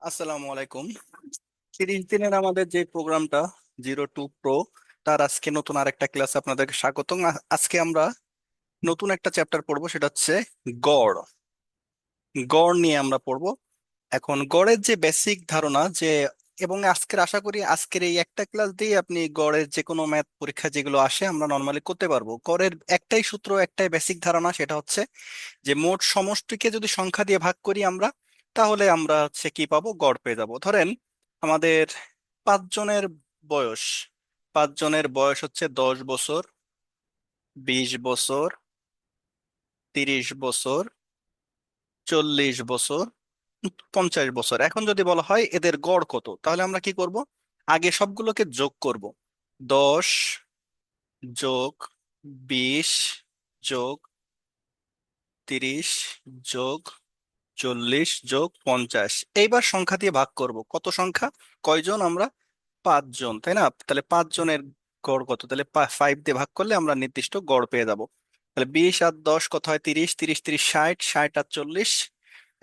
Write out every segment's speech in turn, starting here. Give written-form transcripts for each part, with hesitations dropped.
আসসালামু আলাইকুম। 30 দিনের আমাদের যে প্রোগ্রামটা 02 প্রো, তার আজকে নতুন আরেকটা ক্লাস আপনাদেরকে স্বাগতম। আজকে আমরা নতুন একটা চ্যাপ্টার পড়বো, সেটা হচ্ছে গড়। গড় নিয়ে আমরা পড়বো। এখন গড়ের যে বেসিক ধারণা যে, এবং আজকের আশা করি আজকের এই একটা ক্লাস দিয়ে আপনি গড়ের যে কোনো ম্যাথ পরীক্ষা যেগুলো আসে আমরা নর্মালি করতে পারবো। গড়ের একটাই সূত্র, একটাই বেসিক ধারণা, সেটা হচ্ছে যে মোট সমষ্টিকে যদি সংখ্যা দিয়ে ভাগ করি আমরা, তাহলে আমরা হচ্ছে কি পাবো, গড় পেয়ে যাবো। ধরেন আমাদের পাঁচজনের বয়স, পাঁচজনের বয়স হচ্ছে 10 বছর, 20 বছর, 30 বছর, 40 বছর, 50 বছর। এখন যদি বলা হয় এদের গড় কত, তাহলে আমরা কি করব? আগে সবগুলোকে যোগ করব। 10 যোগ 20 যোগ 40 যোগ 50, এইবার সংখ্যা দিয়ে ভাগ করব। কত সংখ্যা, কয়জন আমরা? পাঁচজন, তাই না? তাহলে পাঁচজনের গড় কত, তাহলে 5 দিয়ে ভাগ করলে আমরা নির্দিষ্ট গড় পেয়ে যাব। তাহলে 20 আর 10 কত হয়? 30, 30 30 60, 60 আর 40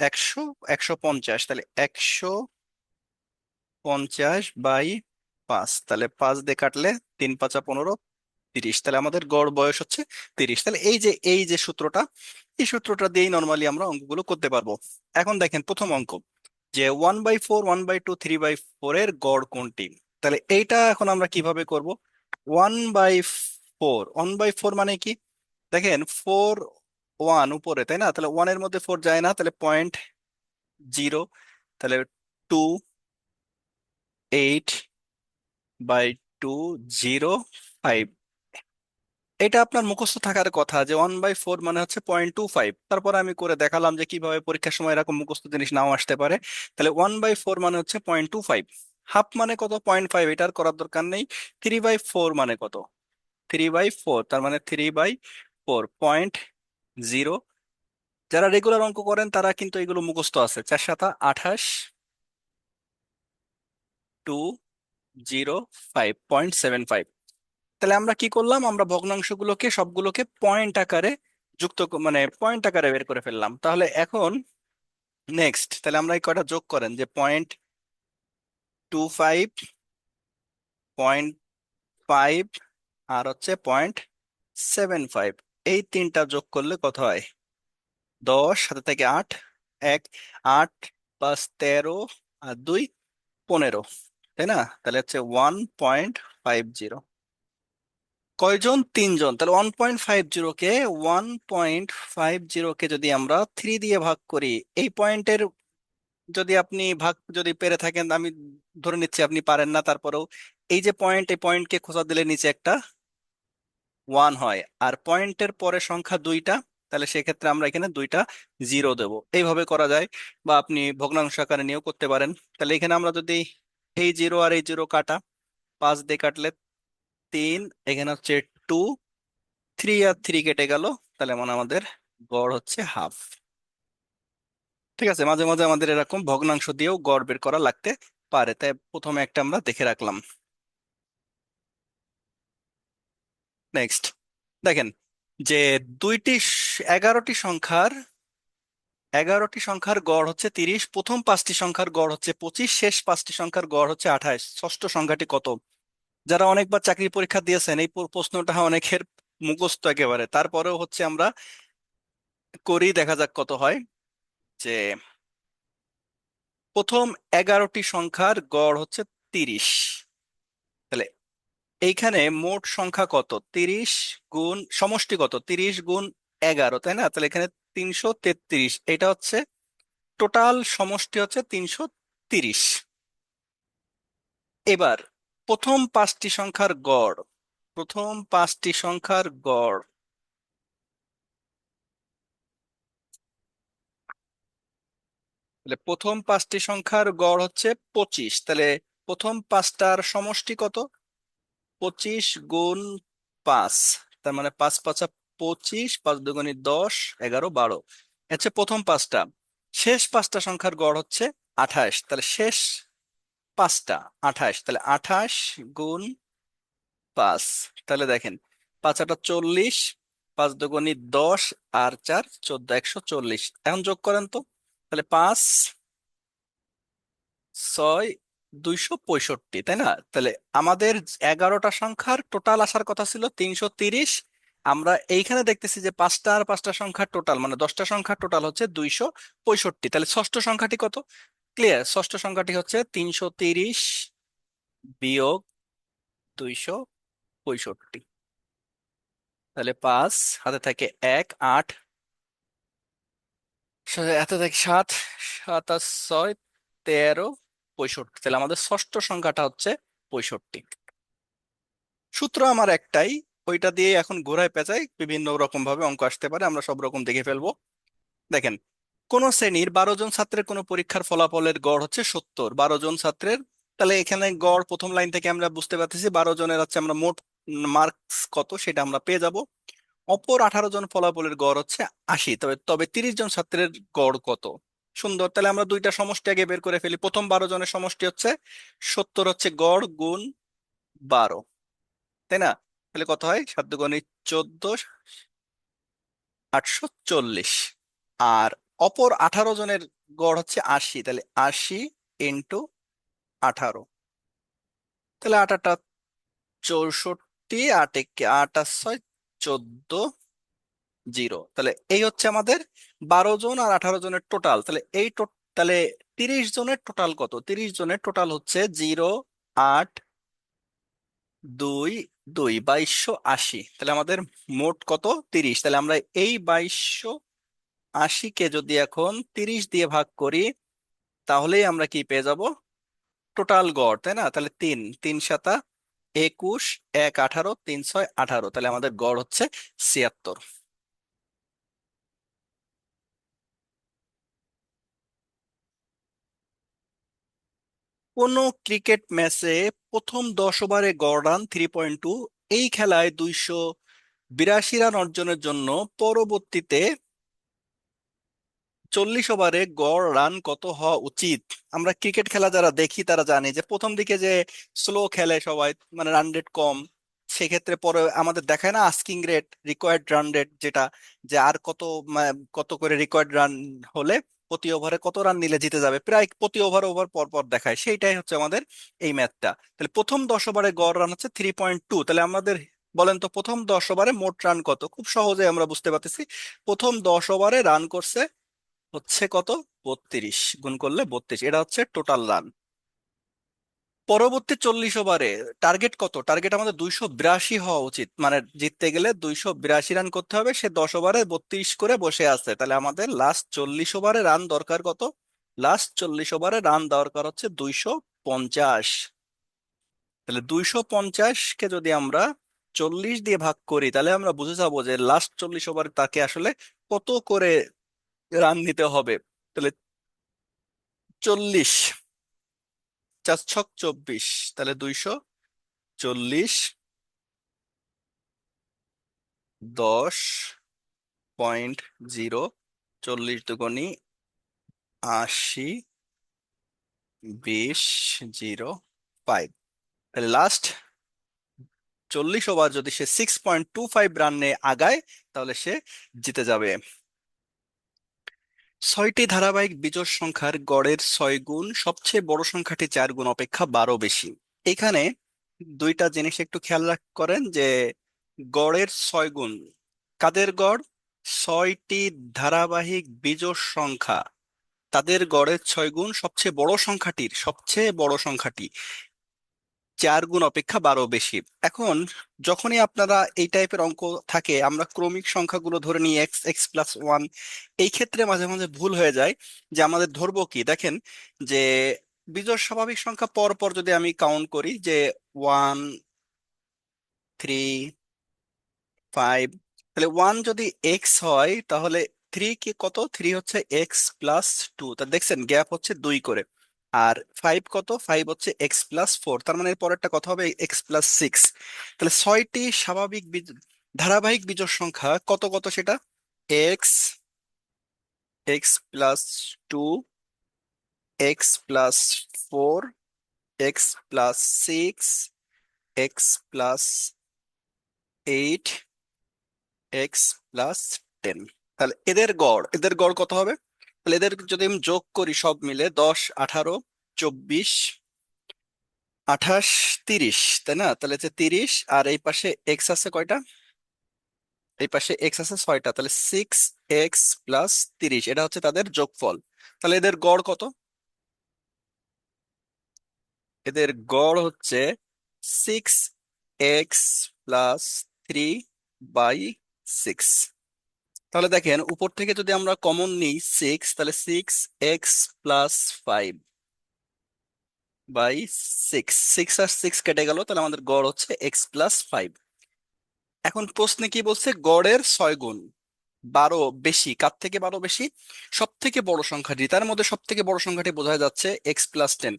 100, 150। তাহলে 150/5, তাহলে 5 দিয়ে কাটলে 3 × 5 = 15, 30। তাহলে আমাদের গড় বয়স হচ্ছে 30। তাহলে এই যে সূত্রটা, এই সূত্রটা দিয়েই নর্মালি আমরা অঙ্কগুলো করতে পারবো। এখন দেখেন প্রথম অঙ্ক, যে 1/4, 1/2, 3/4 এর গড় কোনটি। তাহলে এইটা এখন আমরা কিভাবে করব? 1/4, 1/4 মানে কি? দেখেন 4, 1 উপরে, তাই না? তাহলে 1 এর মধ্যে 4 যায় না, তাহলে 0.0। তাহলে 2, 8/2, 0.5। এটা আপনার মুখস্থ থাকার কথা যে 1/4 মানে হচ্ছে 0.25। তারপর আমি করে দেখালাম যে কিভাবে পরীক্ষার সময় এরকম মুখস্থ জিনিস নাও আসতে পারে। তাহলে 1/4 মানে হচ্ছে 0.25। হাফ মানে কত? 0.5, এটার করার দরকার নেই। 3/4 মানে কত? 3/4, তার মানে 3/4, 0.0। যারা রেগুলার অঙ্ক করেন তারা কিন্তু এগুলো মুখস্থ আছে। 4×7 = 28, 205.75। তাহলে আমরা কি করলাম, আমরা ভগ্নাংশগুলোকে সবগুলোকে পয়েন্ট আকারে মানে পয়েন্ট আকারে বের করে ফেললাম। তাহলে এখন নেক্সট, তাহলে আমরা এই কয়টা যোগ করেন, যে 0.25, 0.5 আর হচ্ছে 0.75, এই তিনটা যোগ করলে কত হয়? 10, সাথে থেকে 8, 1, 8 + 13 আর 2, 15, তাই না? তাহলে হচ্ছে 1.50। কয়জন? তিনজন। তাহলে 1.50 কে যদি আমরা 3 দিয়ে ভাগ করি, এই পয়েন্টের যদি আপনি ভাগ যদি পেরে থাকেন, আমি ধরে নিচ্ছি আপনি পারেন না, তারপরেও এই যে পয়েন্ট, এই পয়েন্টকে খোঁচা দিলে নিচে একটা 1 হয়, আর পয়েন্টের পরে সংখ্যা দুইটা, তাহলে সেক্ষেত্রে আমরা এখানে দুইটা 0 দেব। এইভাবে করা যায়, বা আপনি ভগ্নাংশ আকারে নিয়েও করতে পারেন। তাহলে এখানে আমরা যদি এই 0 আর এই 0 কাটা, 5 দিয়ে কাটলে 3, এখানে হচ্ছে 2, 3 আর 3 কেটে গেল, তাহলে মানে আমাদের গড় হচ্ছে হাফ। ঠিক আছে, মাঝে মাঝে আমাদের এরকম ভগ্নাংশ দিয়েও গড় বের করা লাগতে পারে, তাই প্রথমে একটা আমরা দেখে রাখলাম। নেক্সট দেখেন, যে দুইটি 11টি সংখ্যার গড় হচ্ছে 30, প্রথম 5টি সংখ্যার গড় হচ্ছে 25, শেষ 5টি সংখ্যার গড় হচ্ছে 28, ষষ্ঠ সংখ্যাটি কত? যারা অনেকবার চাকরি পরীক্ষা দিয়েছেন, এই প্রশ্নটা অনেকের মুখস্থ একেবারে, তারপরেও হচ্ছে আমরা করি, দেখা যাক কত হয়। যে প্রথম 11টি সংখ্যার গড় হচ্ছে 30, তাহলে এইখানে মোট সংখ্যা কত? 30 গুণ সমষ্টি কত? 30 গুণ 11, তাই না? তাহলে এখানে 333, এটা হচ্ছে টোটাল সমষ্টি হচ্ছে 330। এবার প্রথম 5টি সংখ্যার গড়, প্রথম 5টি সংখ্যার গড়, তাহলে প্রথম 5টি সংখ্যার গড় হচ্ছে 25। তাহলে প্রথম পাঁচটার সমষ্টি কত? 25 গুণ 5, তার মানে 5×5 = 25, 5×2 = 10, 11, 12, হচ্ছে প্রথম পাঁচটা। শেষ 5টা সংখ্যার গড় হচ্ছে 28, তাহলে শেষ 5টা 28, তাহলে 28 গুণ 5। তাহলে দেখেন 5×8 = 40, 5×2 = 10 আর 4 = 14, 140। এখন যোগ করেন তো, তাহলে 5 6 265, তাই না? তাহলে আমাদের 11টা সংখ্যার টোটাল আসার কথা ছিল 330। আমরা এইখানে দেখতেছি যে 5টা আর 5টা সংখ্যার টোটাল মানে 10টা সংখ্যার টোটাল হচ্ছে 265। তাহলে ষষ্ঠ সংখ্যাটি কত? ক্লিয়ার, ষষ্ঠ সংখ্যাটি হচ্ছে 330 বিয়োগ 265। তাহলে 5 হাতে থাকে 1, 8 হাতে থাকে 7, 7 আর 6, 13, 65। তাহলে আমাদের ষষ্ঠ সংখ্যাটা হচ্ছে 65। সূত্র আমার একটাই, ওইটা দিয়ে এখন ঘোরায় পেঁচায় বিভিন্ন রকম ভাবে অঙ্ক আসতে পারে, আমরা সব রকম দেখে ফেলবো। দেখেন, কোন শ্রেণীর 12 জন ছাত্রের কোন পরীক্ষার ফলাফলের গড় হচ্ছে 70, 12 জন ছাত্রের। তাহলে এখানে গড় প্রথম লাইন থেকে আমরা বুঝতে পারতেছি 12 জনের হচ্ছে আমরা মোট মার্কস কত সেটা আমরা পেয়ে যাব। অপর 18 জন ফলাফলের গড় হচ্ছে 80, তবে তবে 30 জন ছাত্রের গড় কত? সুন্দর, তাহলে আমরা দুইটা সমষ্টি আগে বের করে ফেলি। প্রথম 12 জনের সমষ্টি হচ্ছে 70 হচ্ছে গড় গুণ 12, তাই না? তাহলে কত হয়? 7 × 14, 840। আর অপর 18 জনের গড় হচ্ছে 80, তাহলে 80 × 18। তাহলে 8 × 8 = 64, 8 × 8 = 6, 14, 0। তাহলে এই হচ্ছে আমাদের 12 জন আর 18 জনের টোটাল। তাহলে তাহলে 30 জনের টোটাল কত? 30 জনের টোটাল হচ্ছে 0, 8, 2, 2, 2280। তাহলে আমাদের মোট কত? 30। তাহলে আমরা এই 2280-কে যদি এখন 30 দিয়ে ভাগ করি, তাহলেই আমরা কি পেয়ে যাব? টোটাল গড়, তাই না? তাহলে 3, 3 7 21, 1 18, 3 6 18। তাহলে আমাদের গড় হচ্ছে 76। কোন ক্রিকেট ম্যাচে প্রথম 10 ওভারে গড় রান 3.2, এই খেলায় 282 রান অর্জনের জন্য পরবর্তীতে 40 ওভারে গড় রান কত হওয়া উচিত? আমরা ক্রিকেট খেলা যারা দেখি তারা জানি যে প্রথম দিকে যে স্লো খেলে সবাই, মানে রান রেট কম, সেক্ষেত্রে পরে আমাদের দেখায় না asking rate, required run rate, যেটা যে আর কত কত করে রিকোয়ার্ড রান হলে প্রতি ওভারে কত রান নিলে জিতে যাবে, প্রায় প্রতি ওভার ওভার পর পর দেখায়। সেইটাই হচ্ছে আমাদের এই ম্যাথটা। তাহলে প্রথম 10 ওভারে গড় রান হচ্ছে 3.2। তাহলে আমাদের বলেন তো প্রথম 10 ওভারে মোট রান কত? খুব সহজে আমরা বুঝতে পারতেছি। প্রথম 10 ওভারে রান করছে হচ্ছে কত? 32, গুণ করলে 32, এটা হচ্ছে টোটাল রান। পরবর্তী 40 ওভারে টার্গেট কত? টার্গেট আমাদের 282 হওয়া উচিত, মানে জিততে গেলে 282 রান করতে হবে। সে 10 ওভারে 32 করে বসে আছে, তাহলে আমাদের লাস্ট 40 ওভারে রান দরকার কত? লাস্ট 40 ওভারে রান দরকার হচ্ছে 250। তাহলে 250-কে যদি আমরা 40 দিয়ে ভাগ করি, তাহলে আমরা বুঝে যাবো যে লাস্ট 40 ওভারে তাকে আসলে কত করে রান নিতে হবে। তাহলে 40, 4 × 6 = 24, তাহলে 240, 10.0, 40 × 2 = 80, 20, 0, 5। তাহলে লাস্ট 40 ওভার যদি সে 6.25 রানে আগায়, তাহলে সে জিতে যাবে। 6টি ধারাবাহিক বিজোড় সংখ্যার গড়ের 6 গুণ সবচেয়ে বড় সংখ্যাটি 4 গুণ অপেক্ষা 12 বেশি। এখানে দুইটা জিনিস একটু খেয়াল করেন যে গড়ের 6 গুণ, কাদের গড়? 6টি ধারাবাহিক বিজোড় সংখ্যা, তাদের গড়ের 6 গুণ সবচেয়ে বড় সংখ্যাটি 4 গুণ অপেক্ষা 12 বেশি। এখন যখনই আপনারা এই টাইপের অঙ্ক থাকে, আমরা ক্রমিক সংখ্যাগুলো ধরে নিই এক্স, x+1, এই ক্ষেত্রে মাঝে মাঝে ভুল হয়ে যায়। যে আমাদের ধরবো কি, দেখেন যে বিজোড় স্বাভাবিক সংখ্যা পর পর যদি আমি কাউন্ট করি যে 1, 3, 5, তাহলে 1 যদি এক্স হয়, তাহলে 3 কি কত? 3 হচ্ছে x+2, তা দেখছেন গ্যাপ হচ্ছে 2 করে। আর 5 কত? 5 হচ্ছে x+4, তার মানে এর পরেরটা কত হবে? x+6। তাহলে 6টি স্বাভাবিক ধারাবাহিক বিজোড় সংখ্যা কত কত সেটা? X, x+2, x+4, x+6, x+8, x+10। তাহলে এদের গড় কত হবে? তাহলে এদের যদি আমি যোগ করি সব মিলে 10, 18, 24, 28, 30, তাই না? তাহলে যে 30, আর এই পাশে এক্স আছে কয়টা? এই পাশে এক্স আছে 6টা, তাহলে 6x+30, এটা হচ্ছে তাদের যোগফল। তাহলে এদের গড় কত? এদের গড় হচ্ছে 6x+3/6। তাহলে দেখেন উপর থেকে যদি আমরা কমন নিই 6, তাহলে 6x+5/6, 6 আর 6 কেটে গেল, তাহলে আমাদের গড় হচ্ছে x+5। এখন প্রশ্নে কি বলছে? গড়ের 6 গুণ। 12 বেশি, কার থেকে 12 বেশি? সব থেকে বড় সংখ্যাটি, তার মধ্যে সব থেকে বড় সংখ্যাটি বোঝা যাচ্ছে x+10।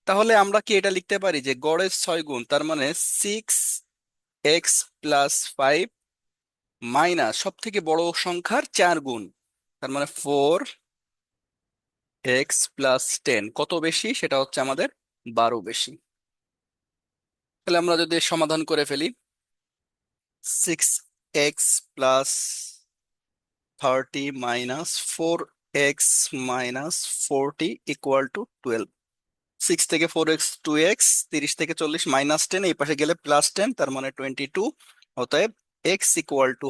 তাহলে আমরা কি এটা লিখতে পারি যে গড়ের 6 গুণ, তার মানে 6x+5 মাইনাস সব থেকে বড় সংখ্যার 4 গুণ, তার মানে 4x+10 কত বেশি? সেটা হচ্ছে আমাদের 12 বেশি। তাহলে আমরা যদি সমাধান করে ফেলি, 6x+30 - 4x - 40 = 12। 6 থেকে 4x 2x, 30 থেকে 40 -10, এই পাশে গেলে +10, তার মানে 22। অতএব x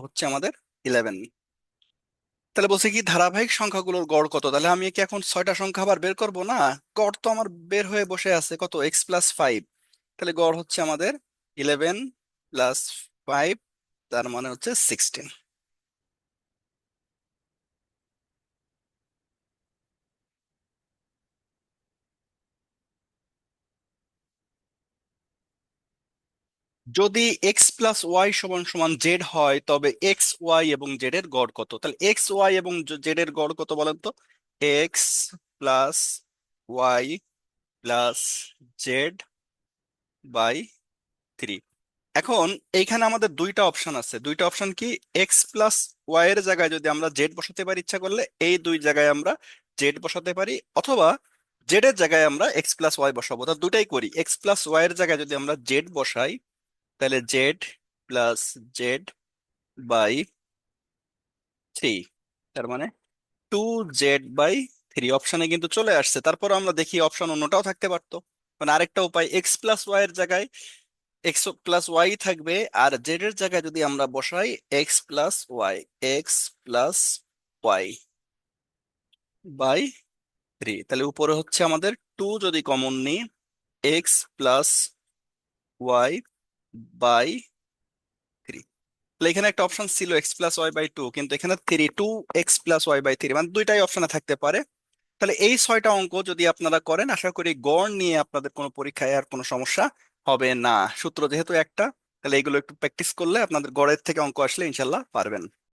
হচ্ছে আমাদের 11। তাহলে বলছে কি ধারাবাহিক সংখ্যাগুলোর গড় কত? তাহলে আমি কি এখন 6টা সংখ্যা আবার বের করব? না, গড় তো আমার বের হয়ে বসে আছে, কত? x+5। তাহলে গড় হচ্ছে আমাদের 11+5, তার মানে হচ্ছে 16। যদি x+y = z হয়, তবে x, y এবং z এর গড় কত? তাহলে x, y এবং z এর গড় কত বলেন তো? x+y+z/3। এখন এইখানে আমাদের দুইটা অপশন আছে। দুইটা অপশন কি? x+y এর জায়গায় যদি আমরা জেড বসাতে পারি, ইচ্ছা করলে এই দুই জায়গায় আমরা জেড বসাতে পারি, অথবা জেড এর জায়গায় আমরা x+y বসাবো। তা দুটাই করি। x+y এর জায়গায় যদি আমরা জেড বসাই, তাহলে z+z/3, তার মানে 2z/3 অপশনে কিন্তু চলে আসছে। তারপর আমরা দেখি অপশন অন্যটাও থাকতে পারতো। মানে আরেকটা উপায়, x+y এর জায়গায় x+y থাকবে, আর জেড এর জায়গায় যদি আমরা বসাই x+y, তাহলে উপরে হচ্ছে আমাদের 2, যদি কমন নিই x+y/3। তাহলে এখানে একটা অপশন ছিল x+y/2, কিন্তু এখানে 2x+y/3, মানে দুইটাই অপশনে থাকতে পারে। তাহলে এই 6টা অঙ্ক যদি আপনারা করেন, আশা করি গড় নিয়ে আপনাদের কোনো পরীক্ষায় আর কোনো সমস্যা হবে না। সূত্র যেহেতু একটা, তাহলে এগুলো একটু প্র্যাকটিস করলে আপনাদের গড়ের থেকে অঙ্ক আসলে ইনশাল্লাহ পারবেন।